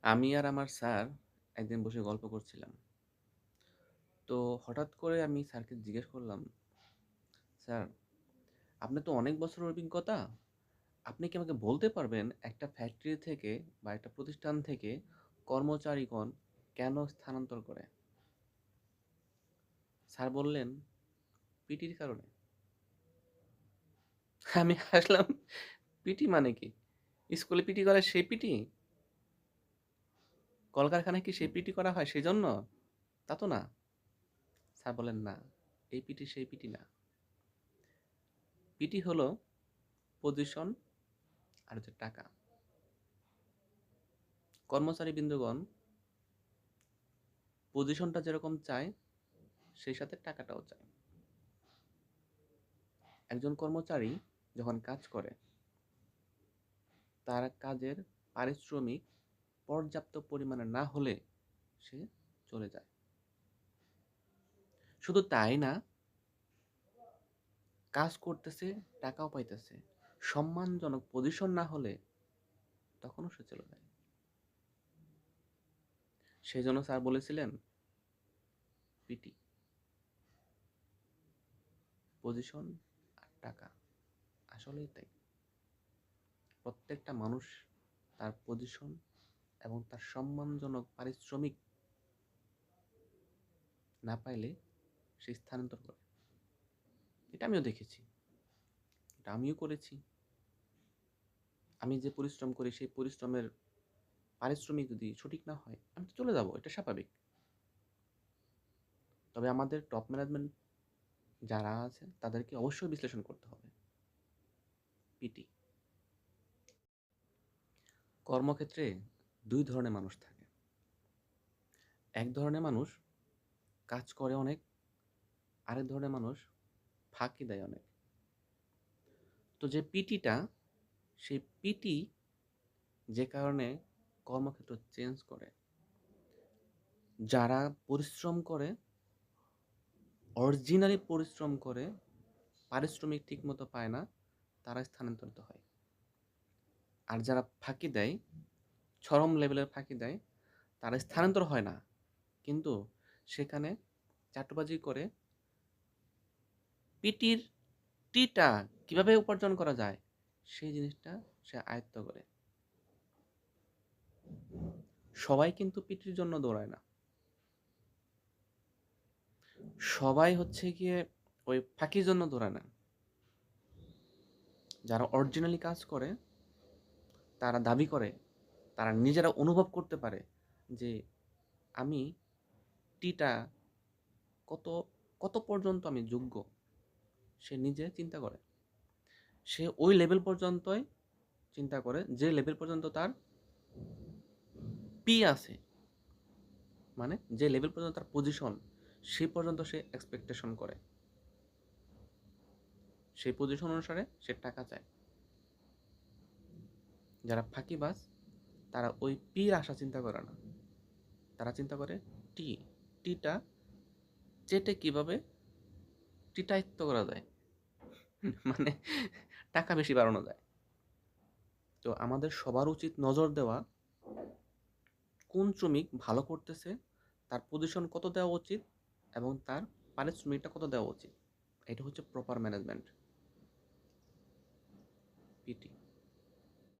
আমি আর আমার স্যার একদিন বসে গল্প করছিলাম। তো হঠাৎ করে আমি স্যারকে জিজ্ঞেস করলাম, স্যার, আপনি তো অনেক বছরের অভিজ্ঞতা। আপনি কি আমাকে বলতে পারবেন একটা ফ্যাক্টরি থেকে বা একটা প্রতিষ্ঠান থেকে কর্মচারীগণ কেন স্থানান্তর করে? স্যার বললেন, পিটির কারণে। আমি হাসলাম, পিটি মানে কি? স্কুলে পিটি করে সেই পিটি? কলকারখানায় কি সেই পিটি করা হয় সেজন্য? তা তো না। স্যার বলেন, না, এই পিটি সেই পিটি না। পিটি হলো পজিশন আর হচ্ছে টাকা। কর্মচারী বিন্দুগণ পজিশনটা যেরকম চায় সেই সাথে টাকাটাও চায়। একজন কর্মচারী যখন কাজ করে তার কাজের পারিশ্রমিক পর্যাপ্ত পরিমাণে না হলে সে চলে যায়। শুধু তাই না, কাজ করতেছে, টাকাও পাইতেছে, সম্মানজনক পজিশন না হলে তখনও সে চলে যায়। সেই জন্য স্যার বলেছিলেন, পিটি, পজিশন আর টাকা। আসলেই তাই। প্রত্যেকটা মানুষ তার পজিশন এবং তার সম্মানজনক পারিশ্রমিক না পাইলে সে স্থানান্তর করে। এটা আমিও দেখেছি, এটা আমিও করেছি। আমি যে পরিশ্রম করি সেই পরিশ্রমের পারিশ্রমিক যদি সঠিক না হয় আমি তো চলে যাব, এটা স্বাভাবিক। তবে আমাদের টপ ম্যানেজমেন্ট যারা আছে তাদেরকে অবশ্যই বিশ্লেষণ করতে হবে। পিটি। কর্মক্ষেত্রে দুই ধরনের মানুষ থাকে। এক ধরনের মানুষ কাজ করে অনেক, আরেক ধরনের মানুষ ফাঁকি দেয় অনেক। তো যে পিটিটা, সেই পিটি যে কারণে কর্মক্ষেত্র চেঞ্জ করে, যারা পরিশ্রম করে, অরিজিনালি পরিশ্রম করে, পারিশ্রমিক ঠিক মতো পায় না, তারা স্থানান্তরিত হয়। আর যারা ফাঁকি দেয়, চরম লেভেলের ফাঁকি দেয়, তারা স্থানান্তর হয় না, কিন্তু সেখানে চাটবাজি করে পিটির টিটা কিভাবে উপার্জন করা যায় সেই জিনিসটা সে আয়ত্ত করে। সবাই কিন্তু পিটির জন্য দৌড়ায় না, সবাই হচ্ছে গিয়ে ওই ফাঁকির জন্য দৌড়ায় না। যারা অরিজিনালি কাজ করে তারা দাবি করে, তারা নিজেরা অনুভব করতে পারে যে আমি টিটা কত কত পর্যন্ত আমি যোগ্য, সে নিজে চিন্তা করে। সে ওই লেভেল পর্যন্তই চিন্তা করে যে লেভেল পর্যন্ত তার পি আছে, মানে যে লেভেল পর্যন্ত তার পজিশন, সেই পর্যন্ত সে এক্সপেকটেশন করে, সেই পজিশন অনুসারে সে টাকা চায়। যারা ফাঁকিবাজ তারা ওই পির আশা চিন্তা করে না, তারা চিন্তা করে টি, টিটা চেটে কিভাবে টিটায়িত্ব করা যায়, মানে টাকা বেশি বাড়ানো যায়। তো আমাদের সবার উচিত নজর দেওয়া কোন শ্রমিক ভালো করতেছে, তার পজিশন কত দেওয়া উচিত এবং তার পারিশ্রমিকটা কত দেওয়া উচিত। এটা হচ্ছে প্রপার ম্যানেজমেন্ট, পিটি।